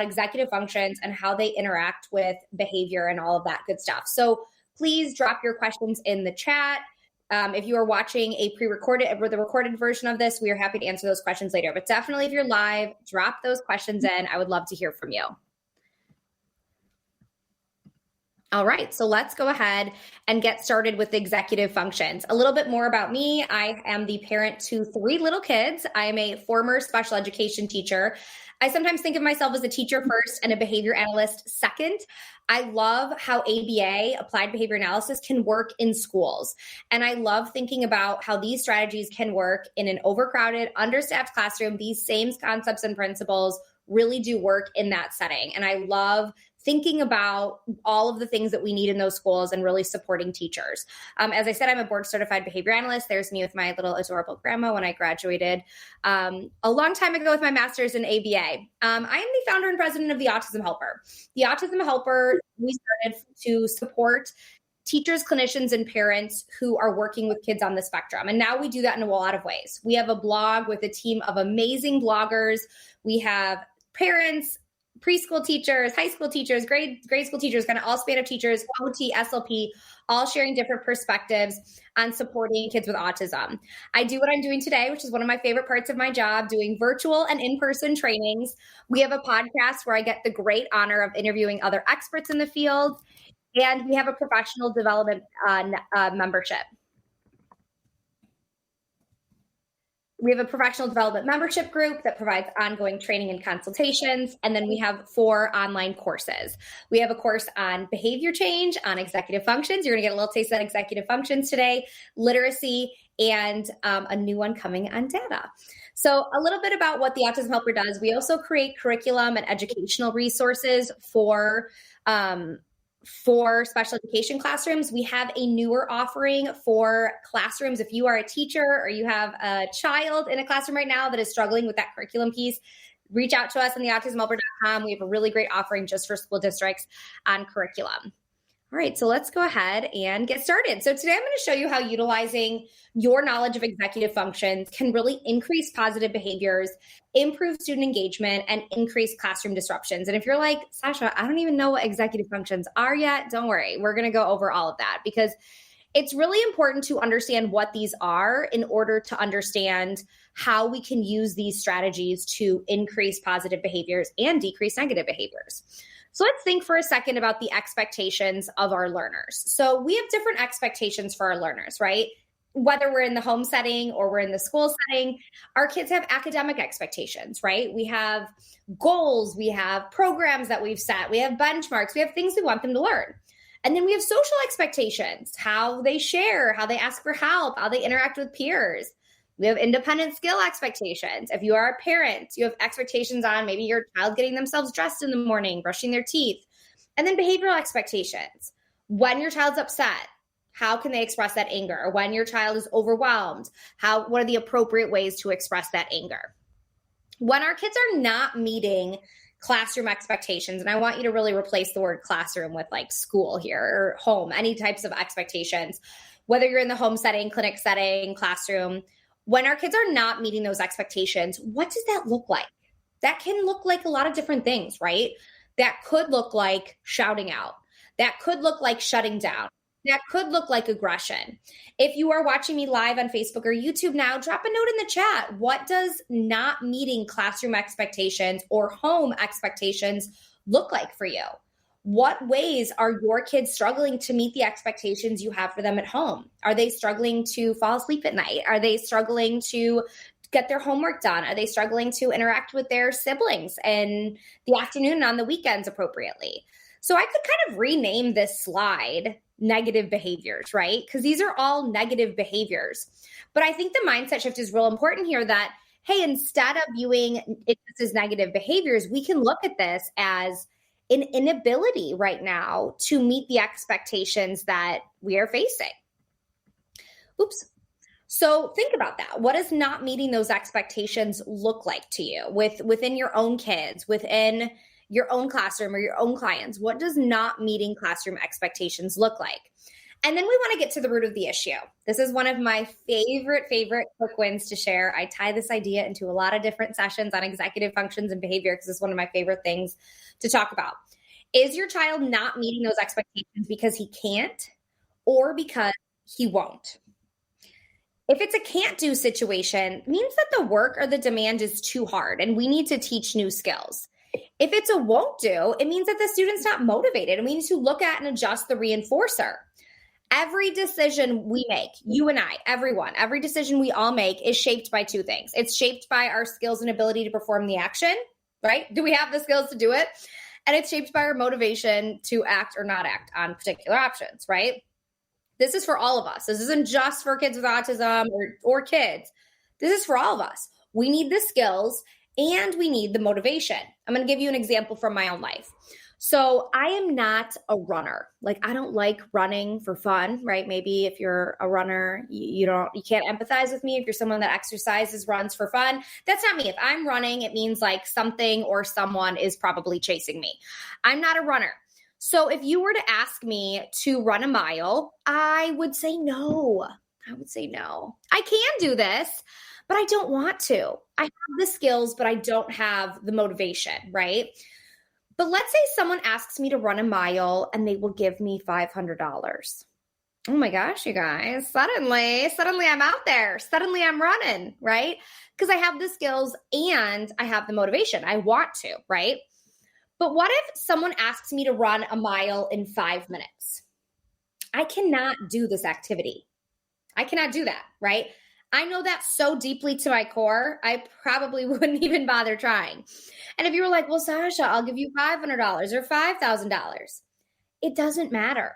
executive functions and how they interact with behavior and all of that good stuff. So please drop your questions in the chat. If you are watching a pre-recorded or the recorded version of this, we are happy to answer those questions later. But definitely if you're live, drop those questions in. I would love to hear from you. All right, so let's go ahead and get started with the executive functions. A little bit more about me. I am the parent to 3 little kids. I am a former special education teacher. I sometimes think of myself as a teacher first and a behavior analyst second. I love how ABA, applied behavior analysis, can work in schools. And I love thinking about how these strategies can work in an overcrowded, understaffed classroom. These same concepts and principles really do work in that setting. And I love thinking about all of the things that we need in those schools and really supporting teachers. As I said, I'm a board certified behavior analyst. There's me with my little adorable grandma when I graduated a long time ago with my master's in ABA. I am the founder and president of the Autism Helper. The Autism Helper, we started to support teachers, clinicians, and parents who are working with kids on the spectrum. And now we do that in a lot of ways. We have a blog with a team of amazing bloggers. We have parents, preschool teachers, high school teachers, grade school teachers, kind of all span of teachers, OT, SLP, all sharing different perspectives on supporting kids with autism. I do what I'm doing today, which is one of my favorite parts of my job, doing virtual and in-person trainings. We have a podcast where I get the great honor of interviewing other experts in the field, and we have a professional development membership. We have a professional development membership group that provides ongoing training and consultations. And then we have 4 online courses. We have a course on behavior change, on executive functions. You're going to get a little taste of executive functions today, literacy, and a new one coming on data. So a little bit about what the Autism Helper does. We also create curriculum and educational resources for special education classrooms. We have a newer offering for classrooms. If you are a teacher or you have a child in a classroom right now that is struggling with that curriculum piece, reach out to us on the autismhelper.com. We have a really great offering just for school districts on curriculum. All right, so let's go ahead and get started. So today I'm going to show you how utilizing your knowledge of executive functions can really increase positive behaviors, improve student engagement, and increase classroom disruptions. And if you're like, Sasha, I don't even know what executive functions are yet, don't worry. We're going to go over all of that because it's really important to understand what these are in order to understand how we can use these strategies to increase positive behaviors and decrease negative behaviors. So let's think for a second about the expectations of our learners. So we have different expectations for our learners, right? Whether we're in the home setting or we're in the school setting, our kids have academic expectations, right? We have goals, we have programs that we've set, we have benchmarks, we have things we want them to learn. And then we have social expectations, how they share, how they ask for help, how they interact with peers. We have independent skill expectations. If you are a parent, you have expectations on maybe your child getting themselves dressed in the morning, brushing their teeth. And then behavioral expectations. When your child's upset, how can they express that anger? When your child is overwhelmed, what are the appropriate ways to express that anger? When our kids are not meeting classroom expectations, and I want you to really replace the word classroom with like school here or home, any types of expectations, whether you're in the home setting, clinic setting, classroom. When our kids are not meeting those expectations, what does that look like? That can look like a lot of different things, right? That could look like shouting out. That could look like shutting down. That could look like aggression. If you are watching me live on Facebook or YouTube now, drop a note in the chat. What does not meeting classroom expectations or home expectations look like for you? What ways are your kids struggling to meet the expectations you have for them at home? Are they struggling to fall asleep at night? Are they struggling to get their homework done? Are they struggling to interact with their siblings in the afternoon and on the weekends appropriately? So I could kind of rename this slide negative behaviors, right? Because these are all negative behaviors. But I think the mindset shift is real important here that, hey, instead of viewing it as negative behaviors, we can look at this as an inability right now to meet the expectations that we are facing. Oops. So think about that. What does not meeting those expectations look like to you within your own kids, within your own classroom or your own clients? What does not meeting classroom expectations look like? And then we want to get to the root of the issue. This is one of my favorite quick wins to share. I tie this idea into a lot of different sessions on executive functions and behavior because it's one of my favorite things to talk about. Is your child not meeting those expectations because he can't or because he won't? If it's a can't do situation, it means that the work or the demand is too hard and we need to teach new skills. If it's a won't do, it means that the student's not motivated and we need to look at and adjust the reinforcer. Every decision we make, you and I, everyone, every decision we all make is shaped by two things. It's shaped by our skills and ability to perform the action, right? Do we have the skills to do it? And it's shaped by our motivation to act or not act on particular options, right? This is for all of us. This isn't just for kids with autism or kids. This is for all of us. We need the skills and we need the motivation. I'm going to give you an example from my own life. So I am not a runner. Like I don't like running for fun, right? Maybe if you're a runner, you can't empathize with me. If you're someone that exercises, runs for fun, that's not me. If I'm running, it means like something or someone is probably chasing me. I'm not a runner. So if you were to ask me to run a mile, I would say no. I can do this, but I don't want to. I have the skills, but I don't have the motivation, right? But let's say someone asks me to run a mile and they will give me $500. Oh my gosh, you guys, suddenly I'm out there. Suddenly I'm running, right? Because I have the skills and I have the motivation. I want to, right? But what if someone asks me to run a mile in 5 minutes? I cannot do this activity. I cannot do that, right? I know that so deeply to my core, I probably wouldn't even bother trying. And if you were like, well, Sasha, I'll give you $500 or $5,000, it doesn't matter.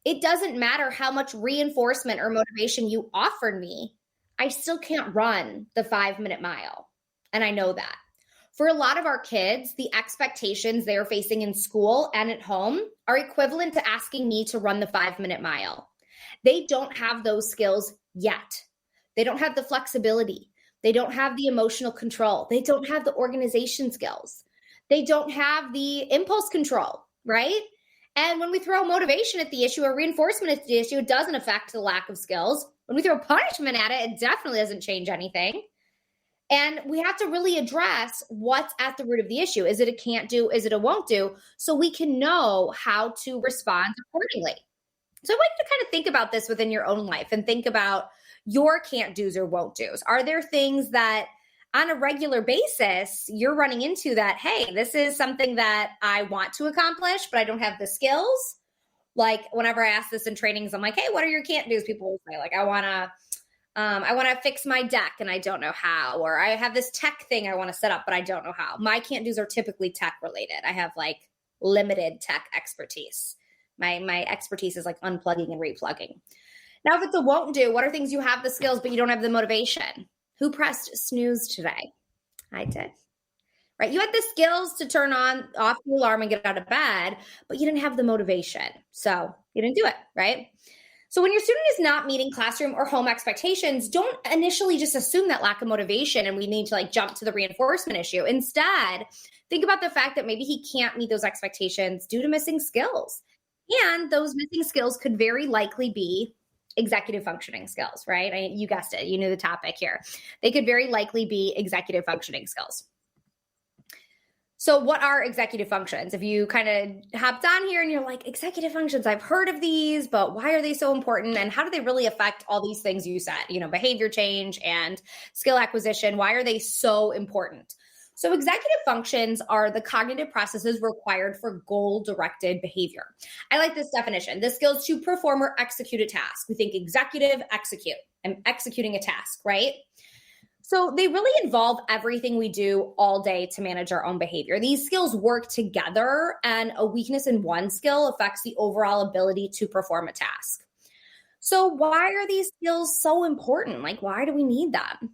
It doesn't matter how much reinforcement or motivation you offered me. I still can't run the 5-minute mile. And I know that. For a lot of our kids, the expectations they're facing in school and at home are equivalent to asking me to run the 5-minute mile. They don't have those skills yet. They don't have the flexibility. They don't have the emotional control. They don't have the organization skills. They don't have the impulse control, right? And when we throw motivation at the issue or reinforcement at the issue, it doesn't affect the lack of skills. When we throw punishment at it, it definitely doesn't change anything. And we have to really address what's at the root of the issue. Is it a can't do? Is it a won't do? So we can know how to respond accordingly. So I want you to kind of think about this within your own life and think about your can't do's or won't do's. Are there things that on a regular basis you're running into that, hey, this is something that I want to accomplish, but I don't have the skills? Like whenever I ask this in trainings, I'm like, hey, what are your can't do's? People will say like, I want to fix my deck and I don't know how, or I have this tech thing I want to set up, but I don't know how. My can't do's are typically tech related. I have like limited tech expertise. My expertise is like unplugging and replugging. Now, if it's a won't do, what are things you have the skills, but you don't have the motivation? Who pressed snooze today? I did. Right? You had the skills to turn off the alarm and get out of bed, but you didn't have the motivation. So you didn't do it, right? So when your student is not meeting classroom or home expectations, don't initially just assume that lack of motivation and we need to like jump to the reinforcement issue. Instead, think about the fact that maybe he can't meet those expectations due to missing skills. And those missing skills could very likely be executive functioning skills, right? You guessed it. You knew the topic here. They could very likely be executive functioning skills. So what are executive functions? If you kind of hopped on here and you're like, executive functions, I've heard of these, but why are they so important? And how do they really affect all these things you said, behavior change and skill acquisition? Why are they so important? So executive functions are the cognitive processes required for goal-directed behavior. I like this definition. The skills to perform or execute a task. We think executive, execute. I'm executing a task, right? So they really involve everything we do all day to manage our own behavior. These skills work together, and a weakness in one skill affects the overall ability to perform a task. So why are these skills so important? Like, why do we need them?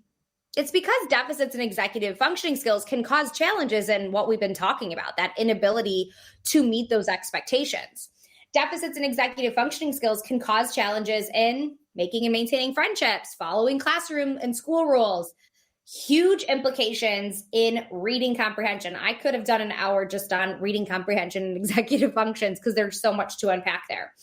It's because deficits in executive functioning skills can cause challenges in what we've been talking about, that inability to meet those expectations. Deficits in executive functioning skills can cause challenges in making and maintaining friendships, following classroom and school rules, huge implications in reading comprehension. I could have done an hour just on reading comprehension and executive functions because there's so much to unpack there.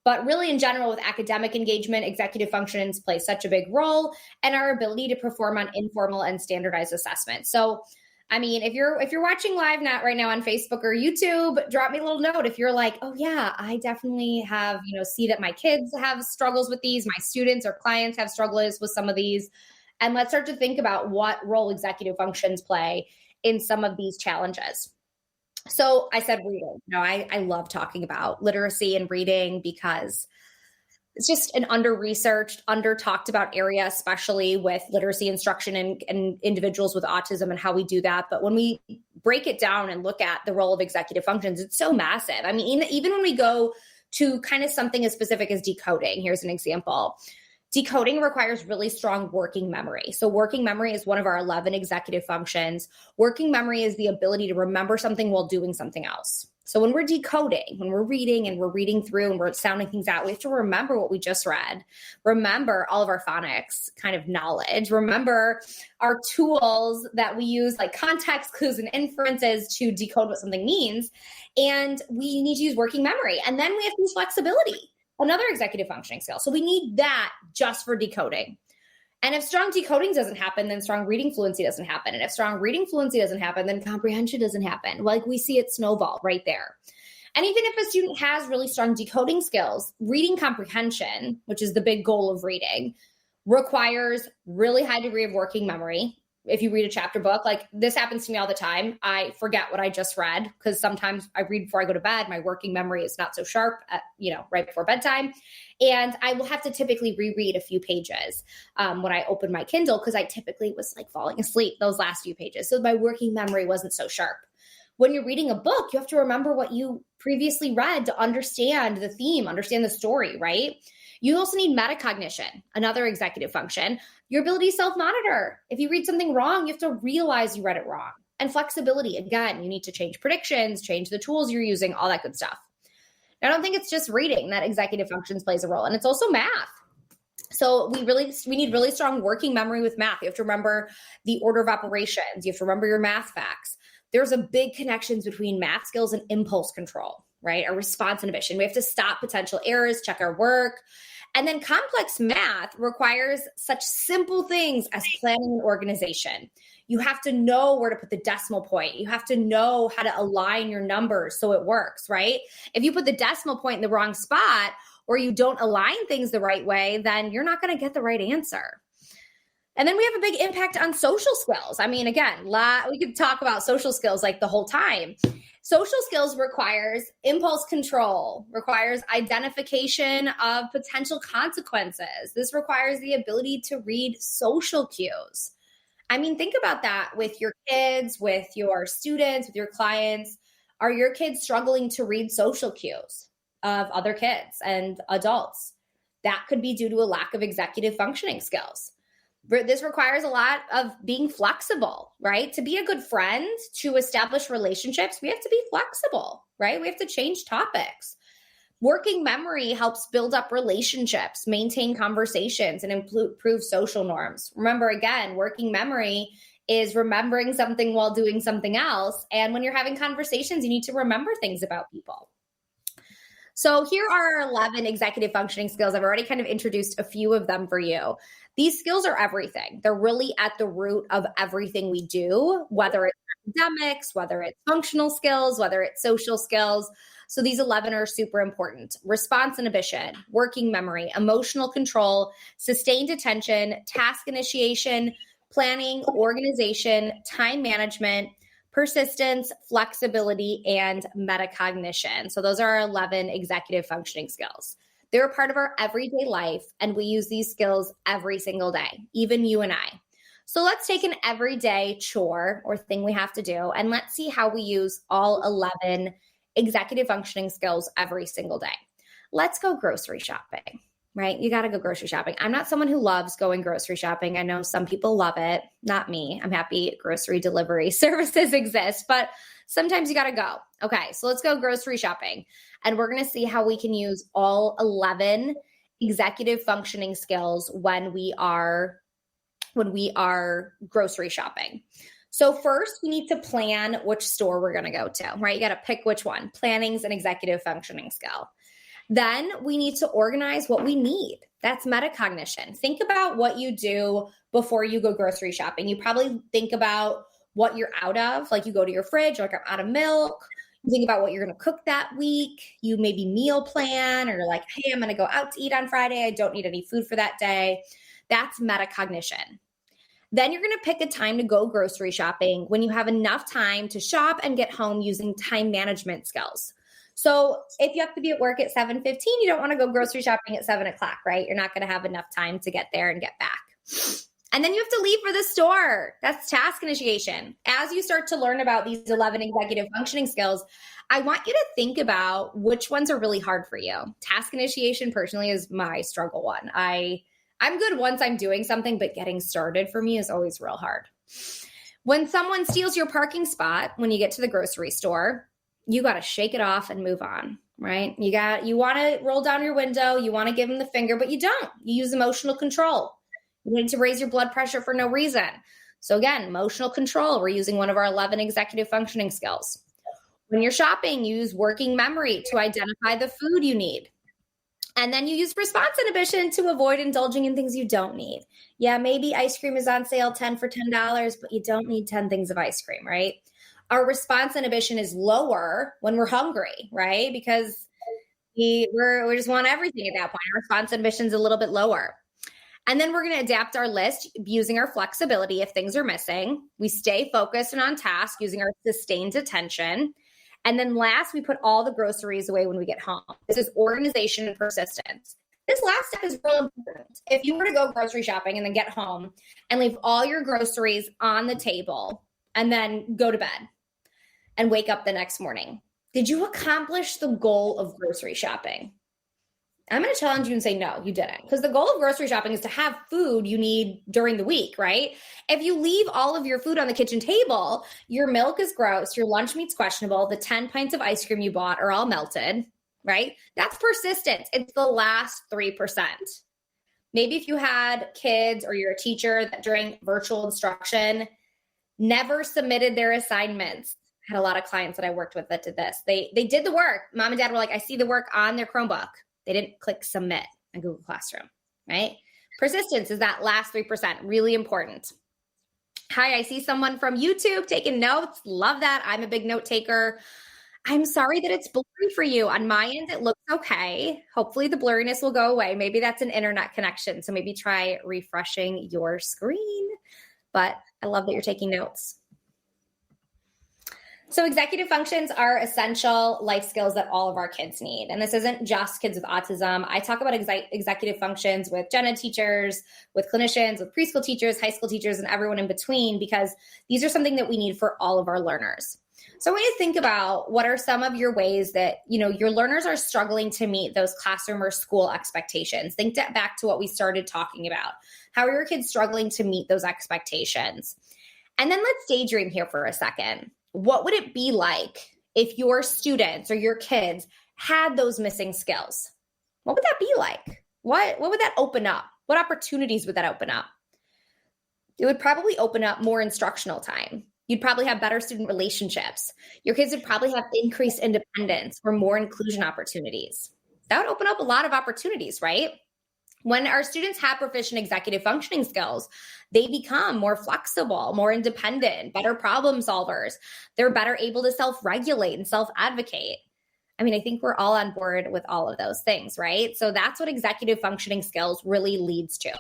But really in general, with academic engagement, executive functions play such a big role, and our ability to perform on informal and standardized assessments. So I mean, if you're watching live right now on Facebook or YouTube, drop me a little note if you're like, oh yeah, I definitely have, see that my kids have struggles with these, my students or clients have struggles with some of these. And let's start to think about what role executive functions play in some of these challenges. So I said reading. I love talking about literacy and reading because it's just an under-researched, under-talked about area, especially with literacy instruction and individuals with autism and how we do that. But when we break it down and look at the role of executive functions, it's so massive. I mean, even when we go to kind of something as specific as decoding, here's an example. Decoding requires really strong working memory. So working memory is one of our 11 executive functions. Working memory is the ability to remember something while doing something else. So when we're decoding, when we're reading and we're reading through and we're sounding things out, we have to remember what we just read, remember all of our phonics kind of knowledge, remember our tools that we use like context clues and inferences to decode what something means. And we need to use working memory. And then we have to use flexibility, another executive functioning skill. So we need that just for decoding. And if strong decoding doesn't happen, then strong reading fluency doesn't happen. And if strong reading fluency doesn't happen, then comprehension doesn't happen. Like we see it snowball right there. And even if a student has really strong decoding skills, reading comprehension, which is the big goal of reading, requires really high degree of working memory. If you read a chapter book, like this happens to me all the time. I forget what I just read because sometimes I read before I go to bed. My working memory is not so sharp at, right before bedtime. And I will have to typically reread a few pages when I open my Kindle because I typically was like falling asleep those last few pages. So my working memory wasn't so sharp. When you're reading a book, you have to remember what you previously read to understand the theme, understand the story, right? You also need metacognition, another executive function, your ability to self-monitor. If you read something wrong, you have to realize you read it wrong. And flexibility, again, you need to change predictions, change the tools you're using, all that good stuff. Now, I don't think it's just reading that executive functions plays a role, and it's also math. So we need really strong working memory with math. You have to remember the order of operations. You have to remember your math facts. There's a big connections between math skills and impulse control, right? Our response inhibition. We have to stop potential errors, check our work. And then complex math requires such simple things as planning and organization. You have to know where to put the decimal point. You have to know how to align your numbers so it works, right? If you put the decimal point in the wrong spot or you don't align things the right way, then you're not going to get the right answer. And then we have a big impact on social skills. I mean, again, we could talk about social skills like the whole time. Social skills requires impulse control, requires identification of potential consequences. This requires the ability to read social cues. I mean, think about that with your kids, with your students, with your clients. Are your kids struggling to read social cues of other kids and adults? That could be due to a lack of executive functioning skills. This requires a lot of being flexible, right? To be a good friend, to establish relationships, we have to be flexible, right? We have to change topics. Working memory helps build up relationships, maintain conversations, and improve social norms. Remember, again, working memory is remembering something while doing something else. And when you're having conversations, you need to remember things about people. So here are our 11 executive functioning skills. I've already kind of introduced a few of them for you. These skills are everything. They're really at the root of everything we do, whether it's academics, whether it's functional skills, whether it's social skills. So these 11 are super important. Response inhibition, working memory, emotional control, sustained attention, task initiation, planning, organization, time management, persistence, flexibility, and metacognition. So those are our 11 executive functioning skills. They're a part of our everyday life, and we use these skills every single day, even you and I. So let's take an everyday chore or thing we have to do, and let's see how we use all 11 executive functioning skills every single day. Let's go grocery shopping, right? You got to go grocery shopping. I'm not someone who loves going grocery shopping. I know some people love it, not me. I'm happy grocery delivery services exist, but sometimes you got to go. Okay, so let's go grocery shopping. And we're going to see how we can use all 11 executive functioning skills when we are grocery shopping. So first, we need to plan which store we're going to go to, right? You got to pick which one. Planning's an executive functioning skill. Then we need to organize what we need. That's metacognition. Think about what you do before you go grocery shopping. You probably think about what you're out of, like you go to your fridge, like I'm out of milk. You think about what you're going to cook that week. You maybe meal plan, or like, hey, I'm going to go out to eat on Friday. I don't need any food for that day. That's metacognition. Then you're going to pick a time to go grocery shopping when you have enough time to shop and get home using time management skills. So if you have to be at work at 7:15, you don't want to go grocery shopping at 7 o'clock, right? You're not going to have enough time to get there and get back. And then you have to leave for the store. That's task initiation. As you start to learn about these 11 executive functioning skills, I want you to think about which ones are really hard for you. Task initiation personally is my struggle one. I'm good once I'm doing something, but getting started for me is always real hard. When someone steals your parking spot when you get to the grocery store, you got to shake it off and move on, right? You want to roll down your window, you want to give them the finger, but you don't. You use emotional control. You need to raise your blood pressure for no reason. So again, emotional control, we're using one of our 11 executive functioning skills. When you're shopping, you use working memory to identify the food you need. And then you use response inhibition to avoid indulging in things you don't need. Yeah, maybe ice cream is on sale 10 for $10, but you don't need 10 things of ice cream, right? Our response inhibition is lower when we're hungry, right? Because we just want everything at that point. Our response inhibition is a little bit lower. And then we're going to adapt our list using our flexibility if things are missing. We stay focused and on task using our sustained attention. And then last, we put all the groceries away when we get home. This is organization and persistence. This last step is real important. If you were to go grocery shopping and then get home and leave all your groceries on the table and then go to bed and wake up the next morning, did you accomplish the goal of grocery shopping? I'm going to challenge you and say, no, you didn't. Because the goal of grocery shopping is to have food you need during the week, right? If you leave all of your food on the kitchen table, your milk is gross, your lunch meat's questionable, the 10 pints of ice cream you bought are all melted, right? That's persistence. It's the last 3%. Maybe if you had kids or you're a teacher that during virtual instruction never submitted their assignments. I had a lot of clients that I worked with that did this. They did the work. Mom and dad were like, I see the work on their Chromebook. They didn't click submit on Google Classroom, right? Persistence is that last 3%, really important. Hi, I see someone from YouTube taking notes. Love that. I'm a big note taker. I'm sorry that it's blurry for you. On my end, it looks okay. Hopefully the blurriness will go away. Maybe that's an internet connection. So maybe try refreshing your screen. But I love that you're taking notes. So executive functions are essential life skills that all of our kids need. And this isn't just kids with autism. I talk about executive functions with gen ed teachers, with clinicians, with preschool teachers, high school teachers, and everyone in between, because these are something that we need for all of our learners. So I want you to think about what are some of your ways that, your learners are struggling to meet those classroom or school expectations. Think back to what we started talking about. How are your kids struggling to meet those expectations? And then let's daydream here for a second. What would it be like if your students or your kids had those missing skills? What would that be like? What would that open up? What opportunities would that open up? It would probably open up more instructional time. You'd probably have better student relationships. Your kids would probably have increased independence or more inclusion opportunities. That would open up a lot of opportunities, right? When our students have proficient executive functioning skills, they become more flexible, more independent, better problem solvers. They're better able to self-regulate and self-advocate. I mean, I think we're all on board with all of those things, right? So that's what executive functioning skills really leads to.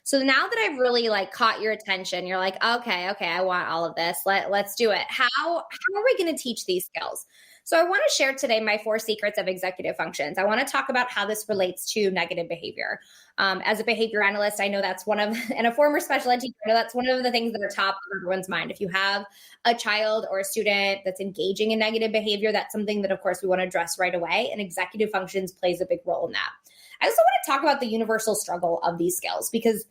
So now that I've really caught your attention, you're like, okay, I want all of this. Let's do it. How are we going to teach these skills? So I want to share today my 4 secrets of executive functions. I want to talk about how this relates to negative behavior. As a behavior analyst, I know that's and a former special ed teacher, I know that's one of the things that are top of everyone's mind. If you have a child or a student that's engaging in negative behavior, that's something that, of course, we want to address right away. And executive functions plays a big role in that. I also want to talk about the universal struggle of these skills, because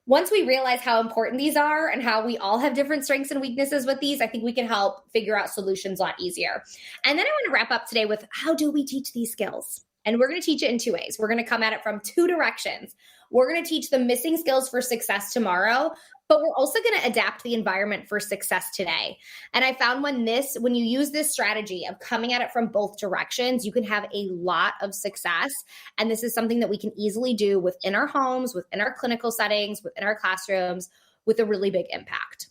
once we realize how important these are and how we all have different strengths and weaknesses with these, I think we can help figure out solutions a lot easier. And then I want to wrap up today with how do we teach these skills? And we're going to teach it in 2 ways. We're going to come at it from 2 directions. We're going to teach the missing skills for success tomorrow, But we're also going to adapt the environment for success today. And I found when you use this strategy of coming at it from both directions, you can have a lot of success. And this is something that we can easily do within our homes, within our clinical settings, within our classrooms, with a really big impact.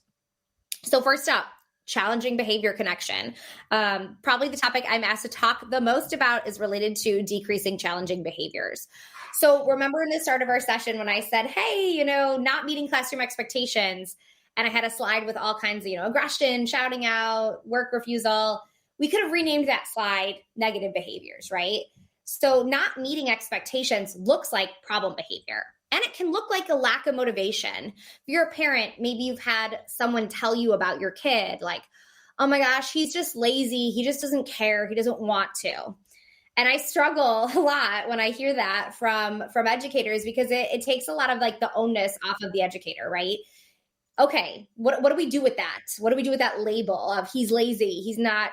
So first up, challenging behavior connection. Probably the topic I'm asked to talk the most about is related to decreasing challenging behaviors. So remember in the start of our session when I said, hey, not meeting classroom expectations, and I had a slide with all kinds of, aggression, shouting out, work refusal. We could have renamed that slide negative behaviors, right? So not meeting expectations looks like problem behavior. And it can look like a lack of motivation. If you're a parent, maybe you've had someone tell you about your kid, like, oh my gosh, he's just lazy. He just doesn't care. He doesn't want to. And I struggle a lot when I hear that from educators, because it takes a lot of like the onus off of the educator, right? Okay, what do we do with that? What do we do with that label of he's lazy? He's not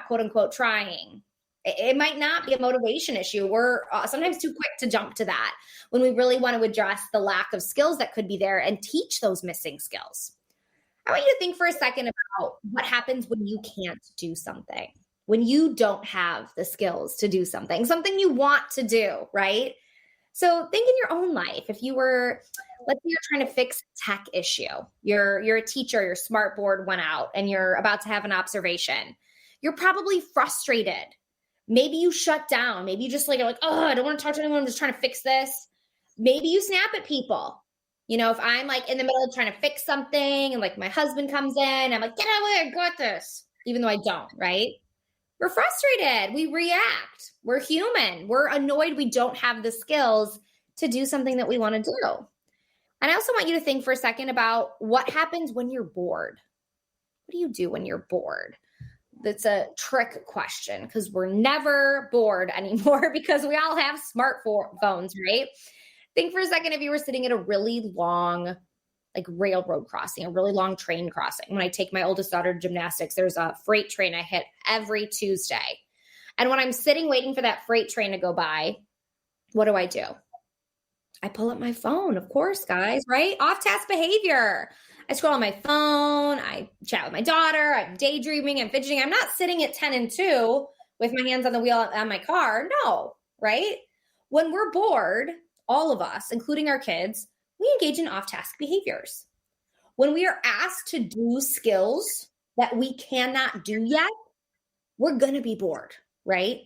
quote unquote trying. It might not be a motivation issue. We're sometimes too quick to jump to that when we really want to address the lack of skills that could be there and teach those missing skills. I want you to think for a second about what happens when you can't do something, when you don't have the skills to do something you want to do, right? So think in your own life. If you were, let's say you're trying to fix a tech issue, you're a teacher, your smart board went out and you're about to have an observation. You're probably frustrated. Maybe you shut down. Maybe you just like, oh, I don't want to talk to anyone. I'm just trying to fix this. Maybe you snap at people. If I'm like in the middle of trying to fix something and like my husband comes in, I'm like, get out of the way, I got this. Even though I don't, right? We're frustrated. We react. We're human. We're annoyed we don't have the skills to do something that we want to do. And I also want you to think for a second about what happens when you're bored. What do you do when you're bored? That's a trick question because we're never bored anymore because we all have smartphones, right? Think for a second if you were sitting at a really long like railroad crossing, a really long train crossing. When I take my oldest daughter to gymnastics, there's a freight train I hit every Tuesday. And when I'm sitting waiting for that freight train to go by, what do? I pull up my phone, of course, guys, right? Off-task behavior. I scroll on my phone. I chat with my daughter. I'm daydreaming. I'm fidgeting. I'm not sitting at 10 and 2 with my hands on the wheel on my car. No, right? When we're bored, all of us, including our kids, we engage in off-task behaviors. When we are asked to do skills that we cannot do yet, we're going to be bored, right?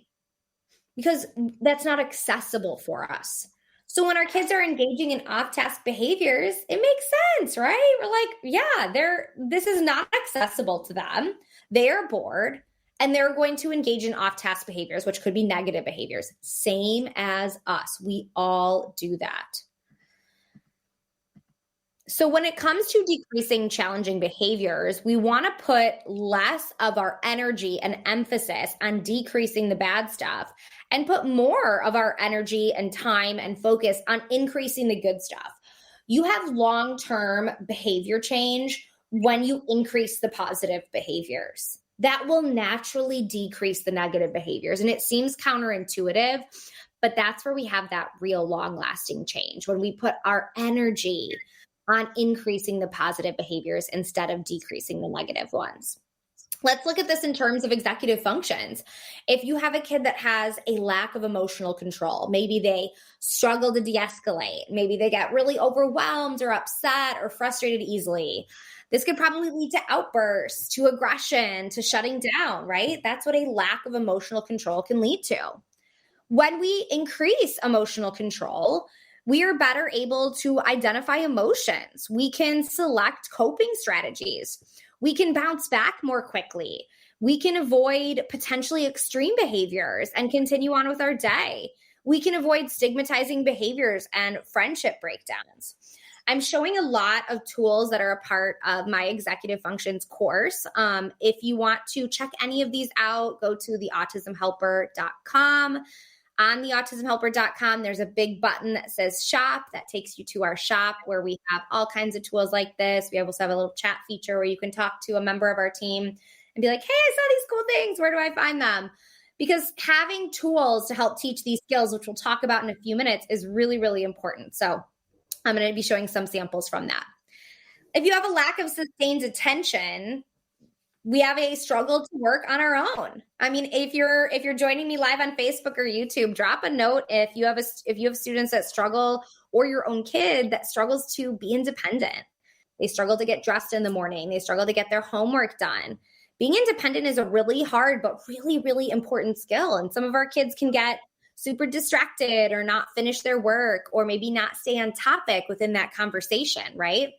Because that's not accessible for us. So when our kids are engaging in off-task behaviors, it makes sense, right? We're like, yeah, this is not accessible to them. They are bored and they're going to engage in off-task behaviors, which could be negative behaviors, same as us. We all do that. So when it comes to decreasing challenging behaviors, we want to put less of our energy and emphasis on decreasing the bad stuff and put more of our energy and time and focus on increasing the good stuff. You have long-term behavior change when you increase the positive behaviors. That will naturally decrease the negative behaviors. And it seems counterintuitive, but that's where we have that real long-lasting change, when we put our energy on increasing the positive behaviors instead of decreasing the negative ones. Let's look at this in terms of executive functions. If you have a kid that has a lack of emotional control, maybe they struggle to de-escalate, maybe they get really overwhelmed or upset or frustrated easily, this could probably lead to outbursts, to aggression, to shutting down, right? That's what a lack of emotional control can lead to. When we increase emotional control, we are better able to identify emotions. We can select coping strategies. We can bounce back more quickly. We can avoid potentially extreme behaviors and continue on with our day. We can avoid stigmatizing behaviors and friendship breakdowns. I'm showing a lot of tools that are a part of my executive functions course. If you want to check any of these out, go to theautismhelper.com. On theautismhelper.com, there's a big button that says shop that takes you to our shop where we have all kinds of tools like this. We also have a little chat feature where you can talk to a member of our team and be like, hey, I saw these cool things. Where do I find them? Because having tools to help teach these skills, which we'll talk about in a few minutes, is really, really important. So I'm going to be showing some samples from that. If you have a lack of sustained attention, we have a struggle to work on our own. I mean, if you're joining me live on Facebook or YouTube, drop a note if you have students that struggle, or your own kid that struggles to be independent. They struggle to get dressed in the morning. They struggle to get their homework done. Being independent is a really hard but really, really important skill. And some of our kids can get super distracted or not finish their work, or maybe not stay on topic within that conversation, right?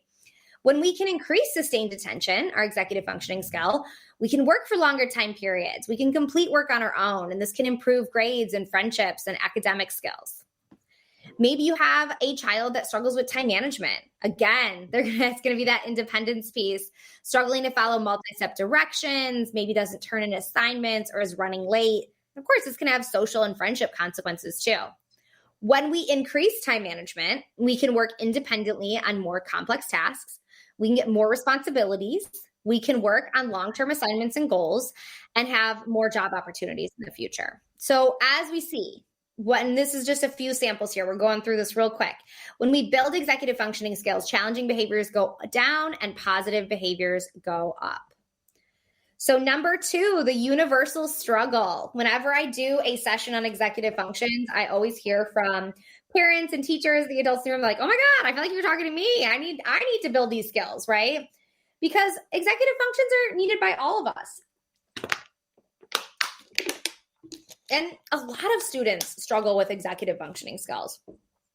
When we can increase sustained attention, our executive functioning skill, we can work for longer time periods. We can complete work on our own, and this can improve grades and friendships and academic skills. Maybe you have a child that struggles with time management. Again, it's going to be that independence piece, struggling to follow multi-step directions, maybe doesn't turn in assignments or is running late. Of course, this can have social and friendship consequences too. When we increase time management, we can work independently on more complex tasks. We can get more responsibilities. We can work on long-term assignments and goals and have more job opportunities in the future. So as we see, and this is just a few samples here, we're going through this real quick. When we build executive functioning skills, challenging behaviors go down and positive behaviors go up. So number 2, the universal struggle. Whenever I do a session on executive functions, I always hear from parents and teachers, the adults in the room, like, oh my God, I feel like you're talking to me. I need to build these skills, right? Because executive functions are needed by all of us. And a lot of students struggle with executive functioning skills.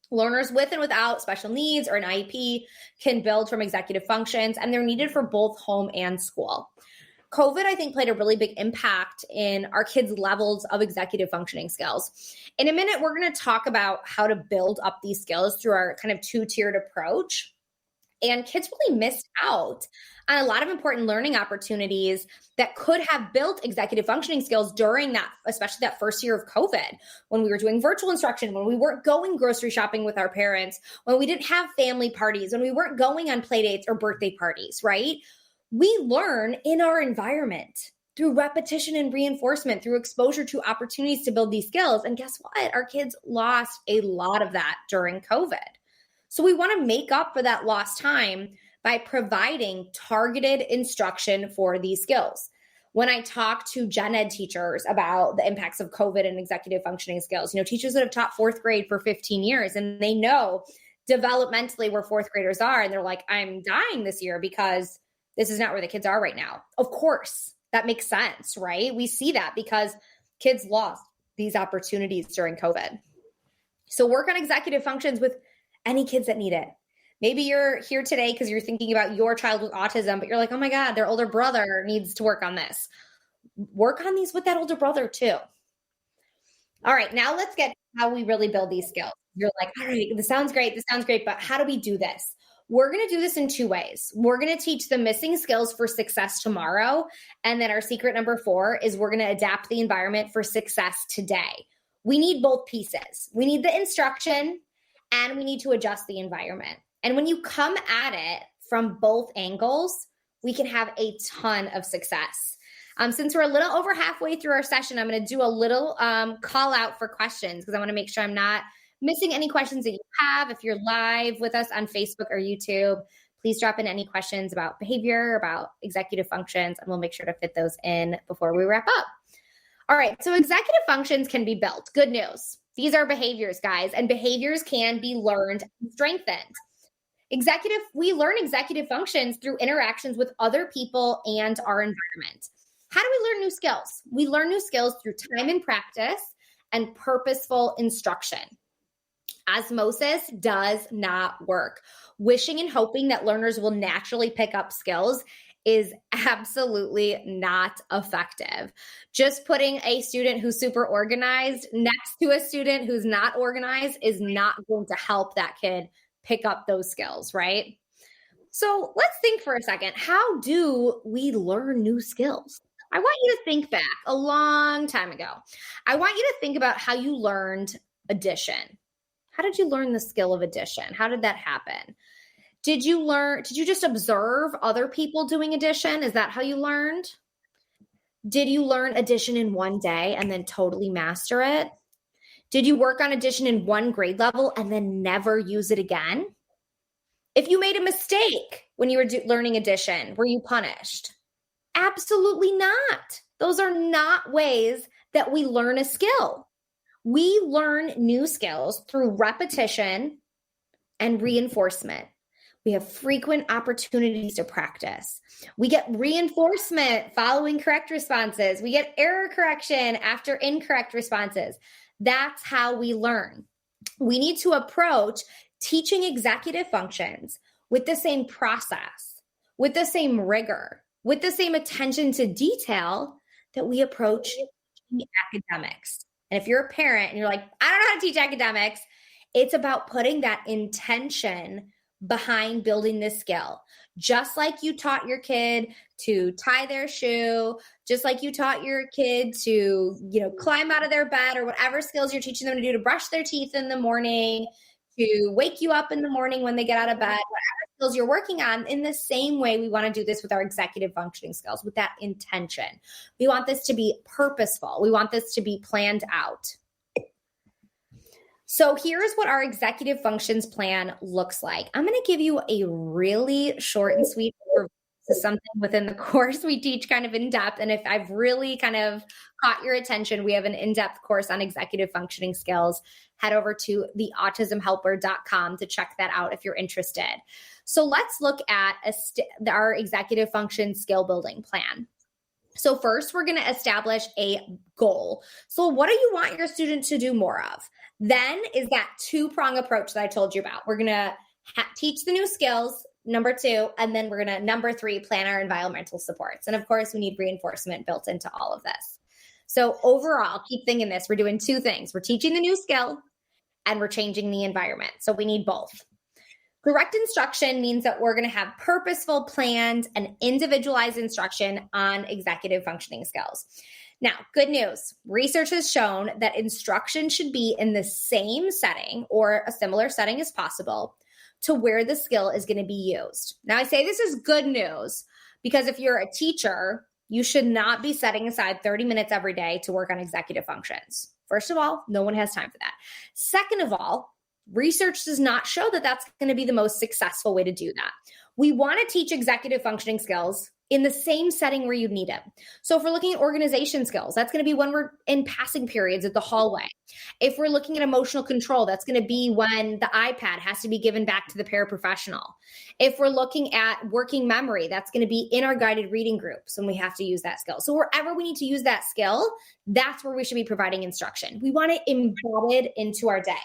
Learners with and without special needs or an IEP can build from executive functions, and they're needed for both home and school. COVID, I think, played a really big impact in our kids' levels of executive functioning skills. In a minute, we're going to talk about how to build up these skills through our kind of 2-tiered approach. And kids really missed out on a lot of important learning opportunities that could have built executive functioning skills during that, especially that first year of COVID, when we were doing virtual instruction, when we weren't going grocery shopping with our parents, when we didn't have family parties, when we weren't going on play dates or birthday parties, right? We learn in our environment through repetition and reinforcement, through exposure to opportunities to build these skills. And guess what? Our kids lost a lot of that during COVID. So we want to make up for that lost time by providing targeted instruction for these skills. When I talk to gen ed teachers about the impacts of COVID and executive functioning skills, teachers that have taught 4th grade for 15 years, and they know developmentally where 4th graders are, and they're like, I'm dying this year because this is not where the kids are right now. Of course, that makes sense, right? We see that because kids lost these opportunities during COVID. So work on executive functions with any kids that need it. Maybe you're here today because you're thinking about your child with autism, but you're like, oh my God, their older brother needs to work on this. Work on these with that older brother too. All right, now let's get to how we really build these skills. You're like, all right, this sounds great, but how do we do this? We're going to do this in 2 ways. We're going to teach the missing skills for success tomorrow. And then our secret number 4 is we're going to adapt the environment for success today. We need both pieces. We need the instruction and we need to adjust the environment. And when you come at it from both angles, we can have a ton of success. Since we're a little over halfway through our session, I'm going to do a little call out for questions because I want to make sure I'm not missing any questions that you have. If you're live with us on Facebook or YouTube, please drop in any questions about behavior, about executive functions, and we'll make sure to fit those in before we wrap up. All right, so executive functions can be built. Good news. These are behaviors, guys, and behaviors can be learned and strengthened. We learn executive functions through interactions with other people and our environment. How do we learn new skills? We learn new skills through time and practice and purposeful instruction. Osmosis does not work. Wishing and hoping that learners will naturally pick up skills is absolutely not effective. Just putting a student who's super organized next to a student who's not organized is not going to help that kid pick up those skills, right? So let's think for a second. How do we learn new skills? I want you to think back a long time ago. I want you to think about how you learned addition. How did you learn the skill of addition? How did that happen? Did you just observe other people doing addition? Is that how you learned? Did you learn addition in one day and then totally master it? Did you work on addition in one grade level and then never use it again? If you made a mistake, when you were learning addition? Were you punished? Absolutely not. Those are not ways that we learn a skill. We learn new skills through repetition and reinforcement. We have frequent opportunities to practice. We get reinforcement following correct responses. We get error correction after incorrect responses. That's how we learn. We need to approach teaching executive functions with the same process, with the same rigor, with the same attention to detail that we approach academics. And if you're a parent and you're like, I don't know how to teach academics, it's about putting that intention behind building this skill. Just like you taught your kid to tie their shoe, just like you taught your kid to, climb out of their bed, or whatever skills you're teaching them to do, to brush their teeth in the morning, to wake you up in the morning when they get out of bed, whatever skills you're working on. In the same way, we want to do this with our executive functioning skills, with that intention. We want this to be purposeful. We want this to be planned out. So here's what our executive functions plan looks like. I'm going to give you a really short and sweet overview. This is something within the course we teach kind of in depth. And if I've really kind of caught your attention, we have an in-depth course on executive functioning skills. Head over to theautismhelper.com to check that out if you're interested. So let's look at our executive function skill building plan. So first, we're going to establish a goal. So what do you want your student to do more of? Then is that two-prong approach that I told you about. We're going to teach the new skills, number 2, and then we're going to, number 3, plan our environmental supports. And of course, we need reinforcement built into all of this. So overall, keep thinking this. We're doing 2 things. We're teaching the new skill and we're changing the environment. So we need both. Direct instruction means that we're going to have purposeful, planned, and individualized instruction on executive functioning skills. Now, good news. Research has shown that instruction should be in the same setting or a similar setting as possible to where the skill is going to be used. Now, I say this is good news because if you're a teacher, you should not be setting aside 30 minutes every day to work on executive functions. First of all, no one has time for that. Second of all, research does not show that that's going to be the most successful way to do that. We want to teach executive functioning skills in the same setting where you need it. So if we're looking at organization skills, that's going to be when we're in passing periods at the hallway. If we're looking at emotional control, that's going to be when the iPad has to be given back to the paraprofessional. If we're looking at working memory, that's going to be in our guided reading groups when we have to use that skill. So wherever we need to use that skill, that's where we should be providing instruction. We want it embedded into our day.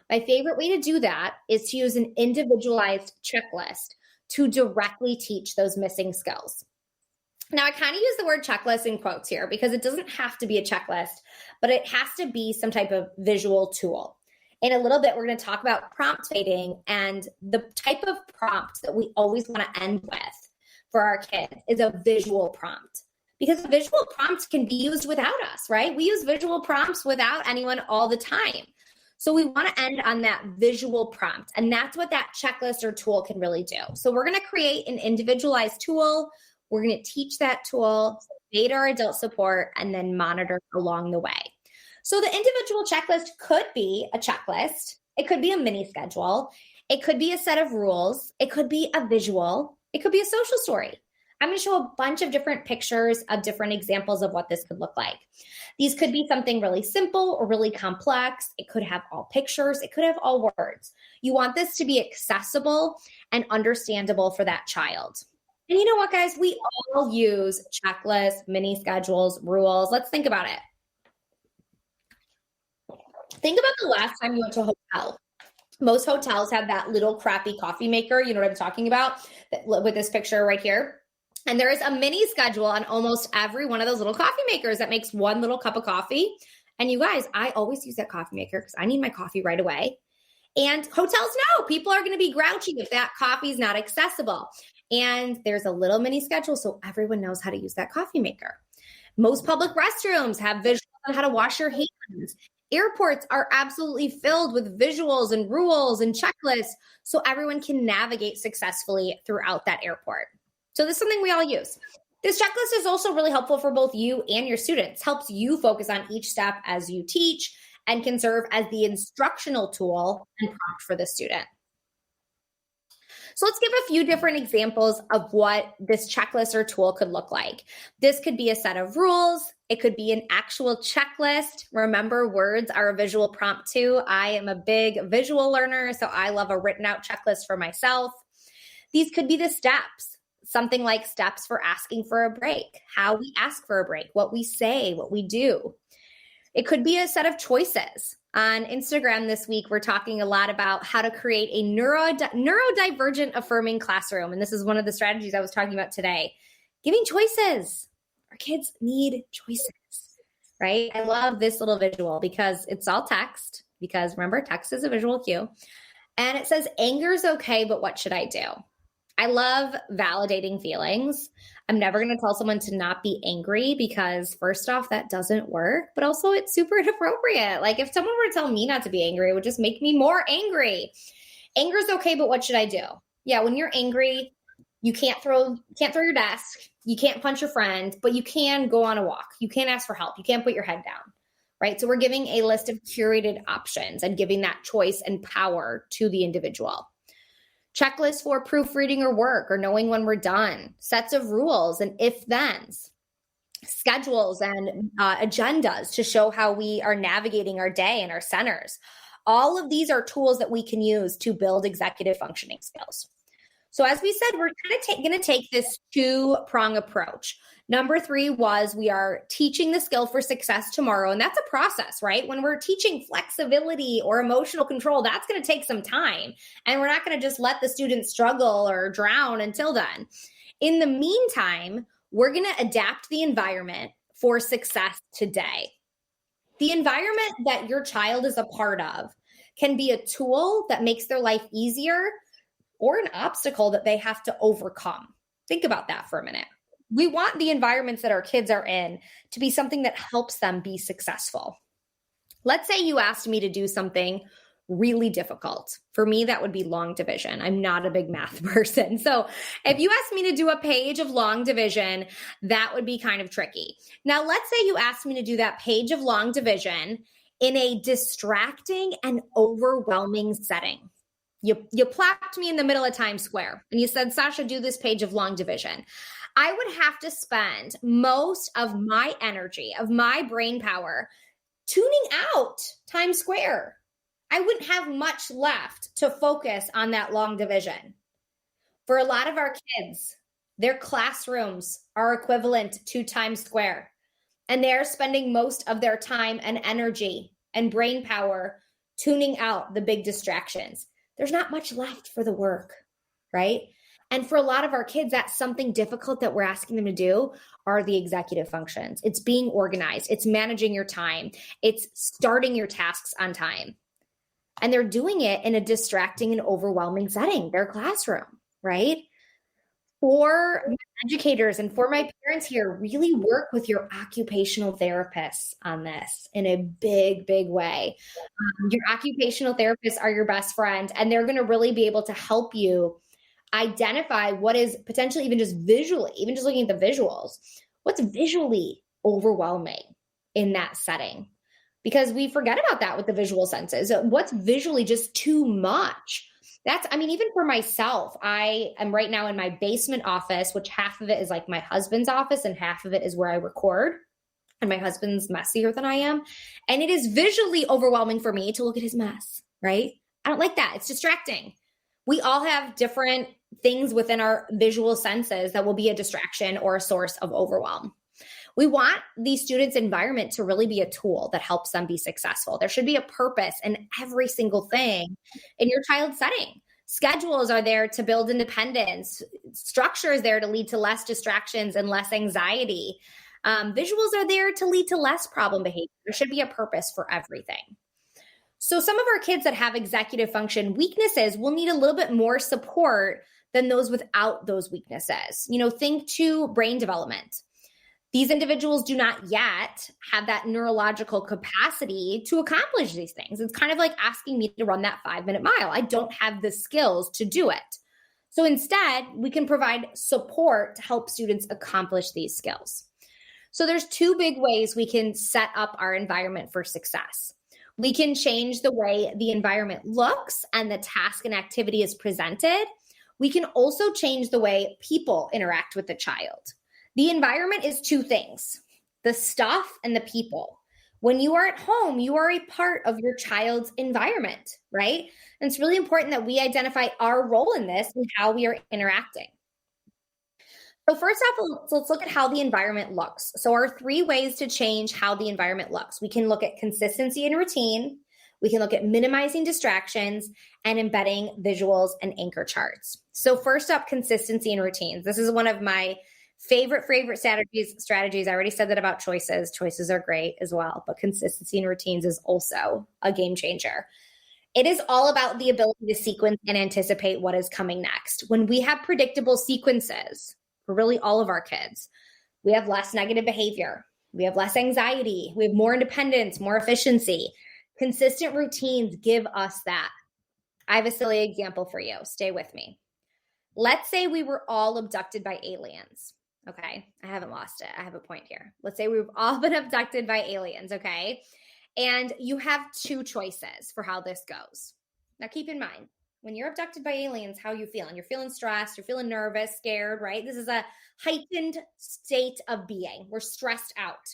My favorite way to do that is to use an individualized checklist to directly teach those missing skills. Now, I kind of use the word checklist in quotes here because it doesn't have to be a checklist, but it has to be some type of visual tool. In a little bit, we're going to talk about prompt fading, and the type of prompt that we always want to end with for our kids is a visual prompt, because a visual prompt can be used without us, right? We use visual prompts without anyone all the time. So we want to end on that visual prompt, and that's what that checklist or tool can really do. So we're going to create an individualized tool. We're going to teach that tool, fade our adult support, and then monitor along the way. So the individual checklist could be a checklist. It could be a mini schedule. It could be a set of rules. It could be a visual. It could be a social story. I'm going to show a bunch of different pictures of different examples of what this could look like. These could be something really simple or really complex. It could have all pictures. It could have all words. You want this to be accessible and understandable for that child. And you know what, guys? We all use checklists, mini schedules, rules. Let's think about it. Think about the last time you went to a hotel. Most hotels have that little crappy coffee maker. You know what I'm talking about? With this picture right here. And there is a mini schedule on almost every one of those little coffee makers that makes one little cup of coffee. And you guys, I always use that coffee maker because I need my coffee right away. And hotels know people are going to be grouchy if that coffee is not accessible. And there's a little mini schedule so everyone knows how to use that coffee maker. Most public restrooms have visuals on how to wash your hands. Airports are absolutely filled with visuals and rules and checklists so everyone can navigate successfully throughout that airport. So this is something we all use. This checklist is also really helpful for both you and your students. Helps you focus on each step as you teach and can serve as the instructional tool and prompt for the student. So let's give a few different examples of what this checklist or tool could look like. This could be a set of rules. It could be an actual checklist. Remember, words are a visual prompt too. I am a big visual learner, so I love a written out checklist for myself. These could be the steps, something like steps for asking for a break, how we ask for a break, what we say, what we do. It could be a set of choices. On Instagram this week, we're talking a lot about how to create a neurodivergent affirming classroom. And this is one of the strategies I was talking about today. Giving choices. Our kids need choices, right? I love this little visual because it's all text, because remember, text is a visual cue. And it says, anger is okay, but what should I do? I love validating feelings. I'm never going to tell someone to not be angry because first off, that doesn't work, but also it's super inappropriate. Like if someone were to tell me not to be angry, it would just make me more angry. Anger is okay, but what should I do? Yeah, when you're angry, you can't throw your desk, you can't punch your friend, but you can go on a walk. You can't ask for help. You can't put your head down, right? So we're giving a list of curated options and giving that choice and power to the individual. Checklists for proofreading or work or knowing when we're done, sets of rules and if-thens, schedules and agendas to show how we are navigating our day and our centers. All of these are tools that we can use to build executive functioning skills. So as we said, we're going to take this two-prong approach. Number 3 was we are teaching the skill for success tomorrow. And that's a process, right? When we're teaching flexibility or emotional control, that's going to take some time. And we're not going to just let the students struggle or drown until then. In the meantime, we're going to adapt the environment for success today. The environment that your child is a part of can be a tool that makes their life easier or an obstacle that they have to overcome. Think about that for a minute. We want the environments that our kids are in to be something that helps them be successful. Let's say you asked me to do something really difficult. For me, that would be long division. I'm not a big math person. So if you asked me to do a page of long division, that would be kind of tricky. Now, let's say you asked me to do that page of long division in a distracting and overwhelming setting. You plopped me in the middle of Times Square and you said, Sasha, do this page of long division. I would have to spend most of my energy, of my brain power, tuning out Times Square. I wouldn't have much left to focus on that long division. For a lot of our kids, their classrooms are equivalent to Times Square, and they're spending most of their time and energy and brain power tuning out the big distractions. There's not much left for the work, right? And for a lot of our kids, that's something difficult that we're asking them to do are the executive functions. It's being organized. It's managing your time. It's starting your tasks on time. And they're doing it in a distracting and overwhelming setting, their classroom, right? For educators and for my parents here, really work with your occupational therapists on this in a big, big way. Your occupational therapists are your best friend, and they're going to really be able to help you identify what is potentially even just visually, even just looking at the visuals, what's visually overwhelming in that setting. Because we forget about that with the visual senses. What's visually just too much? Even for myself, I am right now in my basement office, which half of it is like my husband's office and half of it is where I record. And my husband's messier than I am. And it is visually overwhelming for me to look at his mess, right? I don't like that. It's distracting. We all have different things within our visual senses that will be a distraction or a source of overwhelm. We want the students' environment to really be a tool that helps them be successful. There should be a purpose in every single thing in your child's setting. Schedules are there to build independence. Structure is there to lead to less distractions and less anxiety. Visuals are there to lead to less problem behavior. There should be a purpose for everything. So some of our kids that have executive function weaknesses will need a little bit more support than those without those weaknesses. Think to brain development. These individuals do not yet have that neurological capacity to accomplish these things. It's kind of like asking me to run that 5-minute mile. I don't have the skills to do it. So instead, we can provide support to help students accomplish these skills. So there's 2 big ways we can set up our environment for success. We can change the way the environment looks and the task and activity is presented, We can also change the way people interact with the child. The environment is two things, the stuff and the people. When you are at home, you are a part of your child's environment, right? And it's really important that we identify our role in this and how we are interacting. So first off, let's look at how the environment looks. So our 3 ways to change how the environment looks. We can look at consistency and routine. We can look at minimizing distractions and embedding visuals and anchor charts. So first up, consistency and routines. This is one of my favorite strategies. I already said that about choices. Choices are great as well, but consistency and routines is also a game changer. It is all about the ability to sequence and anticipate what is coming next. When we have predictable sequences for really all of our kids, we have less negative behavior. We have less anxiety. We have more independence, more efficiency. Consistent routines give us that. I have a silly example for you. Stay with me. Let's say we were all abducted by aliens. Okay, I haven't lost it. I have a point here. Let's say we've all been abducted by aliens, okay? And you have 2 choices for how this goes. Now keep in mind, when you're abducted by aliens, how are you feeling? You're feeling stressed, you're feeling nervous, scared, right? This is a heightened state of being. We're stressed out.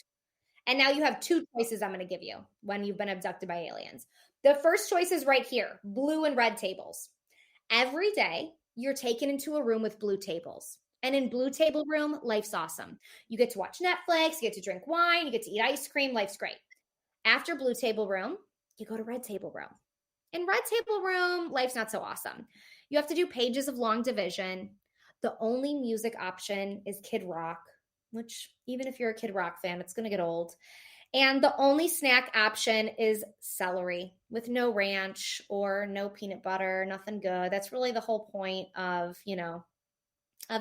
And now you have 2 choices I'm going to give you when you've been abducted by aliens. The first choice is right here, blue and red tables. Every day, you're taken into a room with blue tables. And in blue table room, life's awesome. You get to watch Netflix, you get to drink wine, you get to eat ice cream, life's great. After blue table room, you go to red table room. In red table room, life's not so awesome. You have to do pages of long division. The only music option is Kid Rock, which even if you're a Kid Rock fan, it's going to get old. And the only snack option is celery with no ranch or no peanut butter, nothing good. That's really the whole point of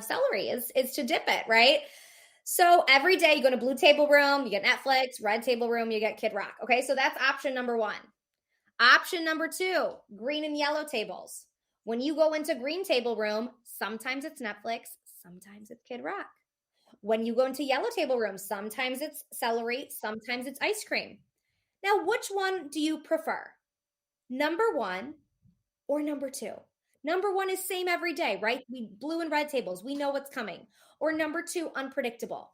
celery is to dip it, right? So every day you go to blue table room, you get Netflix, red table room, you get Kid Rock. Okay, so that's option number 1. Option number 2, green and yellow tables. When you go into green table room, sometimes it's Netflix, sometimes it's Kid Rock. When you go into yellow table room, sometimes it's celery, sometimes it's ice cream. Now, which one do you prefer? Number 1 or number 2? Number 1 is same every day, right? We blue and red tables. We know what's coming. Or number 2, unpredictable.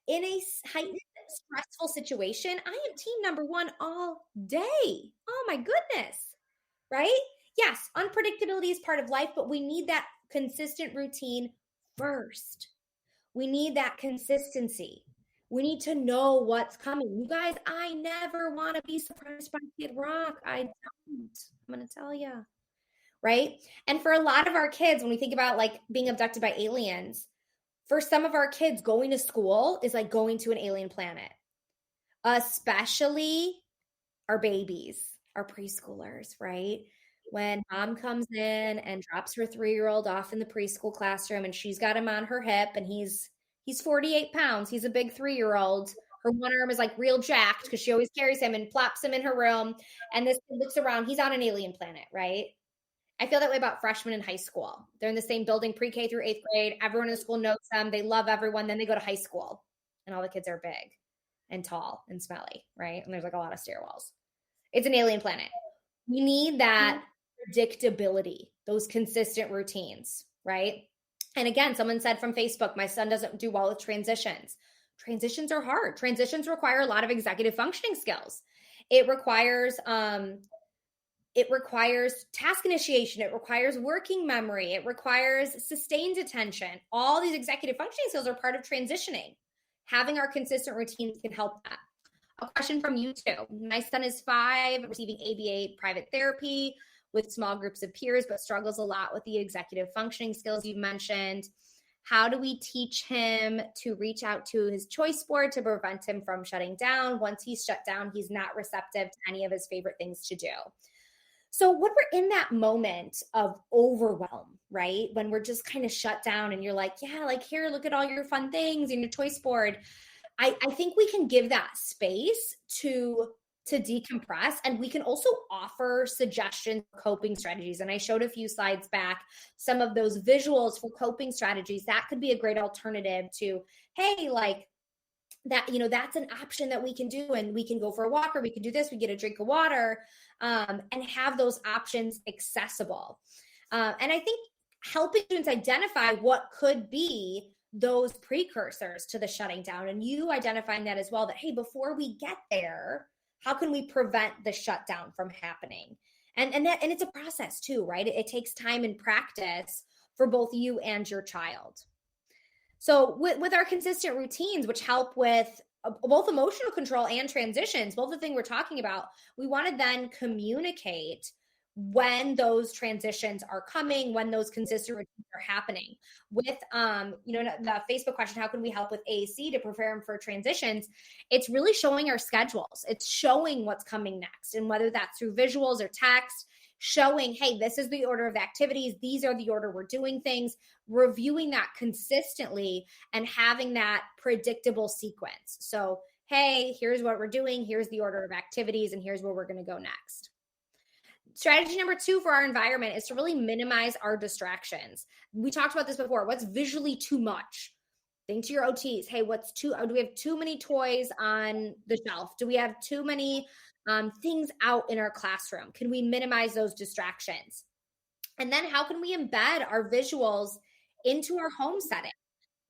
In a heightened, stressful situation, I am team number 1 all day. Oh my goodness, right? Yes, unpredictability is part of life, but we need that consistent routine first. We need that consistency. We need to know what's coming. You guys, I never want to be surprised by Kid Rock. I don't. I'm going to tell you. Right? And for a lot of our kids, when we think about like being abducted by aliens, for some of our kids, going to school is like going to an alien planet, especially our babies, our preschoolers, right? When mom comes in and drops her 3-year-old off in the preschool classroom and she's got him on her hip and he's 48 pounds. He's a big 3-year-old. Her one arm is like real jacked because she always carries him and plops him in her room. And this kid looks around. He's on an alien planet, right? I feel that way about freshmen in high school. They're in the same building, pre-K through 8th grade. Everyone in the school knows them. They love everyone. Then they go to high school and all the kids are big and tall and smelly, right? And there's like a lot of stairwells. It's an alien planet. We need that predictability, those consistent routines, right? And again, someone said from Facebook, my son doesn't do well with transitions. Transitions are hard. Transitions require a lot of executive functioning skills. It requires task initiation. It requires working memory. It requires sustained attention. All these executive functioning skills are part of transitioning. Having our consistent routines can help that. A question from you too. My son is 5, receiving ABA private therapy with small groups of peers, but struggles a lot with the executive functioning skills you mentioned. How do we teach him to reach out to his choice board to prevent him from shutting down? Once he's shut down, he's not receptive to any of his favorite things to do. So when we're in that moment of overwhelm, right? When we're just kind of shut down and you're like, yeah, like here, look at all your fun things in your choice board. I think we can give that space to decompress, and we can also offer suggestions for coping strategies. And I showed a few slides back, some of those visuals for coping strategies. That could be a great alternative to, hey, like that, that's an option that we can do, and we can go for a walk, or we can do this, we get a drink of water, and have those options accessible. And I think helping students identify what could be those precursors to the shutting down, and you identifying that as well, that, hey, before we get there, how can we prevent the shutdown from happening? And it's a process too, right? It takes time and practice for both you and your child. So with our consistent routines, which help with both emotional control and transitions, both the thing we're talking about, we want to then communicate when those transitions are coming, when those consistent routines are happening. With the Facebook question, how can we help with AAC to prepare them for transitions? It's really showing our schedules. It's showing what's coming next, and whether that's through visuals or text, showing, hey, this is the order of the activities, these are the order we're doing things, reviewing that consistently and having that predictable sequence. So, hey, here's what we're doing, here's the order of activities, and here's where we're going to go next. Strategy number 2 for our environment is to really minimize our distractions. We talked about this before. What's visually too much? Think to your OTs. Hey, do we have too many toys on the shelf? Do we have too many things out in our classroom? Can we minimize those distractions? And then how can we embed our visuals into our home setting,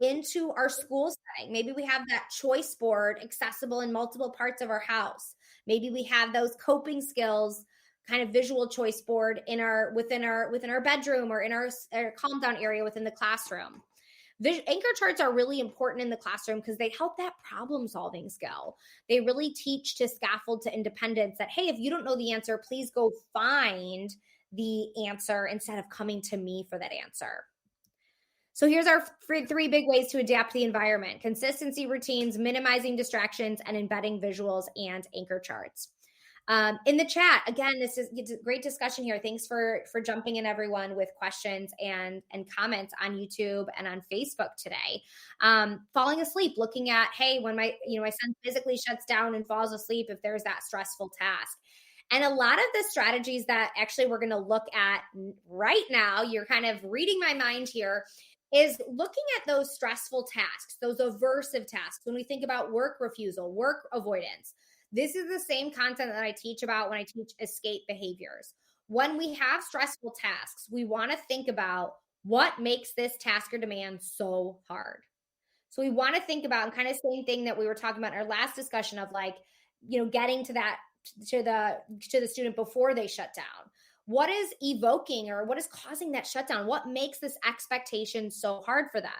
into our school setting? Maybe we have that choice board accessible in multiple parts of our house. Maybe we have those coping skills kind of visual choice board within our bedroom or in our calm down area within the classroom. Anchor charts are really important in the classroom because they help that problem solving skill. They really teach to scaffold to independence, that, hey, if you don't know the answer, please go find the answer instead of coming to me for that answer. So here's our 3 big ways to adapt the environment: consistency routines, minimizing distractions, and embedding visuals and anchor charts. In the chat, again, it's a great discussion here. Thanks for jumping in, everyone, with questions and comments on YouTube and on Facebook today. Falling asleep, looking at, hey, when my son physically shuts down and falls asleep, if there's that stressful task. And a lot of the strategies that actually we're going to look at right now, you're kind of reading my mind here, is looking at those stressful tasks, those aversive tasks. When we think about work refusal, work avoidance, this is the same content that I teach about when I teach escape behaviors. When we have stressful tasks, we want to think about what makes this task or demand so hard. So we want to think about, kind of same thing that we were talking about in our last discussion of, like, getting to that, to the student before they shut down. What is evoking, or what is causing that shutdown? What makes this expectation so hard for them?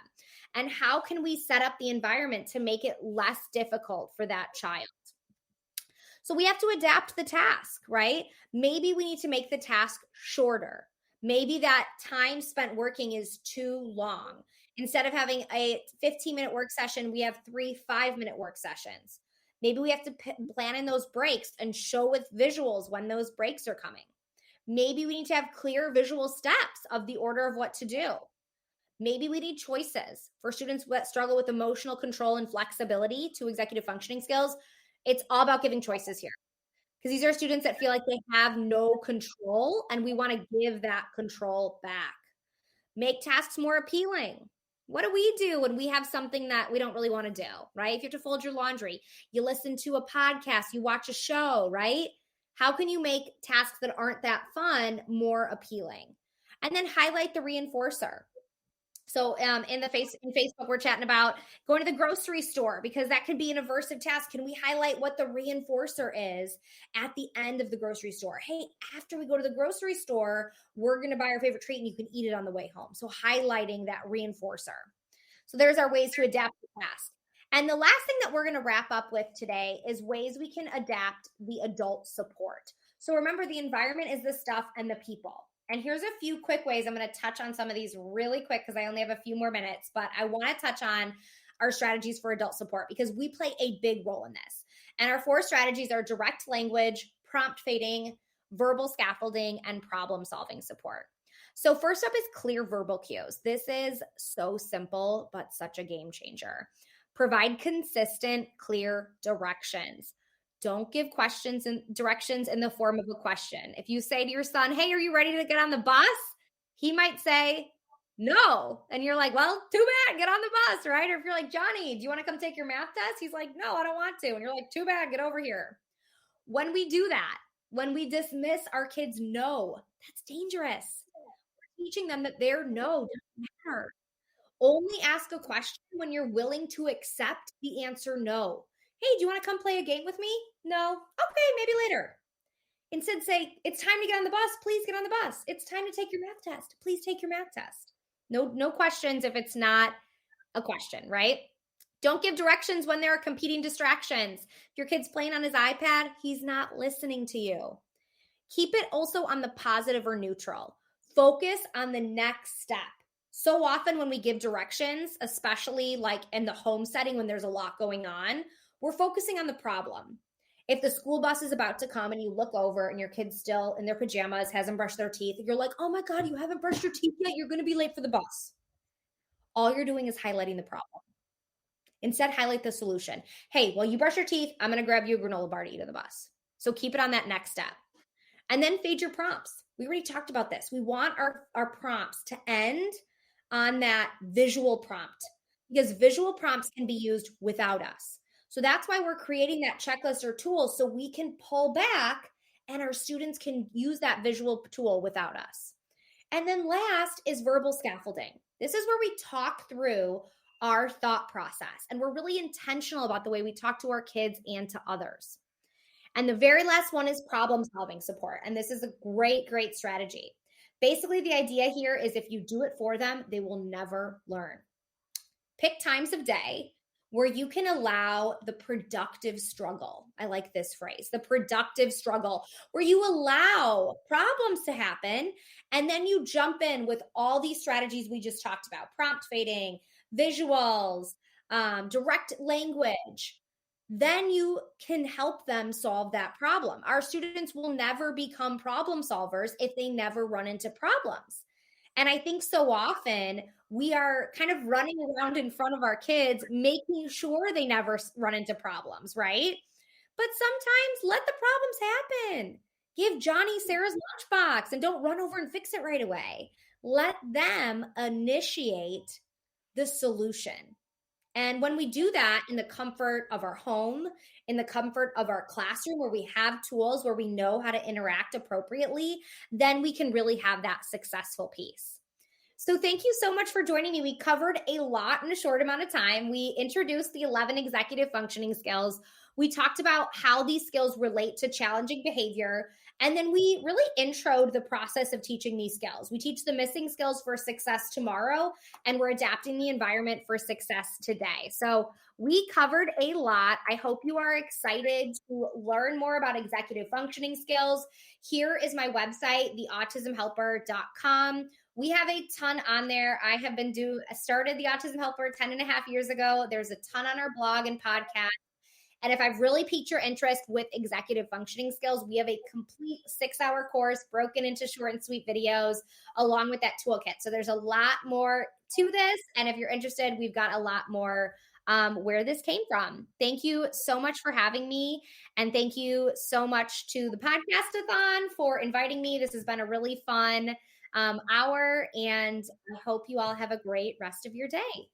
And how can we set up the environment to make it less difficult for that child? So we have to adapt the task, right? Maybe we need to make the task shorter. Maybe that time spent working is too long. Instead of having a 15-minute work session, we have 3 5-minute work sessions. Maybe we have to plan in those breaks and show with visuals when those breaks are coming. Maybe we need to have clear visual steps of the order of what to do. Maybe we need choices for students that struggle with emotional control and flexibility to executive functioning skills. It's all about giving choices here, because these are students that feel like they have no control, and we want to give that control back. Make tasks more appealing. What do we do when we have something that we don't really want to do, right? If you have to fold your laundry, you listen to a podcast, you watch a show, right? How can you make tasks that aren't that fun more appealing? And then highlight the reinforcer. So in Facebook, we're chatting about going to the grocery store, because that could be an aversive task. Can we highlight what the reinforcer is at the end of the grocery store? Hey, after we go to the grocery store, we're going to buy our favorite treat and you can eat it on the way home. So highlighting that reinforcer. So there's our ways to adapt the task. And the last thing that we're going to wrap up with today is ways we can adapt the adult support. So remember, the environment is the stuff and the people. And here's a few quick ways. I'm going to touch on some of these really quick because I only have a few more minutes, but I want to touch on our strategies for adult support because we play a big role in this. And our 4 strategies are direct language, prompt fading, verbal scaffolding, and problem-solving support. So first up is clear verbal cues. This is so simple, but such a game changer. Provide consistent, clear directions. Don't give questions and directions in the form of a question. If you say to your son, hey, are you ready to get on the bus? He might say, no. And you're like, well, too bad, get on the bus, right? Or if you're like, Johnny, do you want to come take your math test? He's like, no, I don't want to. And you're like, too bad, get over here. When we do that, when we dismiss our kids' no, that's dangerous. teaching them that their no doesn't matter. Only ask a question when you're willing to accept the answer no. Hey, do you want to come play a game with me? No. Okay, maybe later. Instead, say, it's time to get on the bus. Please get on the bus. It's time to take your math test. Please take your math test. No questions if it's not a question, right? Don't give directions when there are competing distractions. If your kid's playing on his iPad, he's not listening to you. Keep it also on the positive or neutral. Focus on the next step. So often when we give directions, especially like in the home setting when there's a lot going on, we're focusing on the problem. If the school bus is about to come and you look over and your kid's still in their pajamas, hasn't brushed their teeth, you're like, oh my God, you haven't brushed your teeth yet. You're going to be late for the bus. All you're doing is highlighting the problem. Instead, highlight the solution. Hey, while you brush your teeth, I'm going to grab you a granola bar to eat on the bus. So keep it on that next step. And then fade your prompts. We already talked about this. We want our prompts to end on that visual prompt because visual prompts can be used without us. So that's why we're creating that checklist or tool so we can pull back and our students can use that visual tool without us. And then last is verbal scaffolding. This is where we talk through our thought process and we're really intentional about the way we talk to our kids and to others. And the very last one is problem solving support. And this is a great, great strategy. Basically, the idea here is if you do it for them, they will never learn. Pick times of day where you can allow the productive struggle. I like this phrase, the productive struggle, where you allow problems to happen. And then you jump in with all these strategies we just talked about, prompt fading, visuals, direct language. Then you can help them solve that problem. Our students will never become problem solvers if they never run into problems. And I think so often we are kind of running around in front of our kids, making sure they never run into problems, right? But sometimes let the problems happen. Give Johnny Sarah's lunchbox and don't run over and fix it right away. Let them initiate the solution. And when we do that in the comfort of our home, in the comfort of our classroom, where we have tools, where we know how to interact appropriately, then we can really have that successful piece. So thank you so much for joining me. We covered a lot in a short amount of time. We introduced the 11 executive functioning skills. We talked about how these skills relate to challenging behavior. And then we really introed the process of teaching these skills. We teach the missing skills for success tomorrow, and we're adapting the environment for success today. So we covered a lot. I hope you are excited to learn more about executive functioning skills. Here is my website, theautismhelper.com. We have a ton on there. I have started the Autism Helper 10 and a half years ago. There's a ton on our blog and podcast. And if I've really piqued your interest with executive functioning skills, we have a complete 6-hour course broken into short and sweet videos along with that toolkit. So there's a lot more to this. And if you're interested, we've got a lot more where this came from. Thank you so much for having me. And thank you so much to the Podcastathon for inviting me. This has been a really fun hour. And I hope you all have a great rest of your day.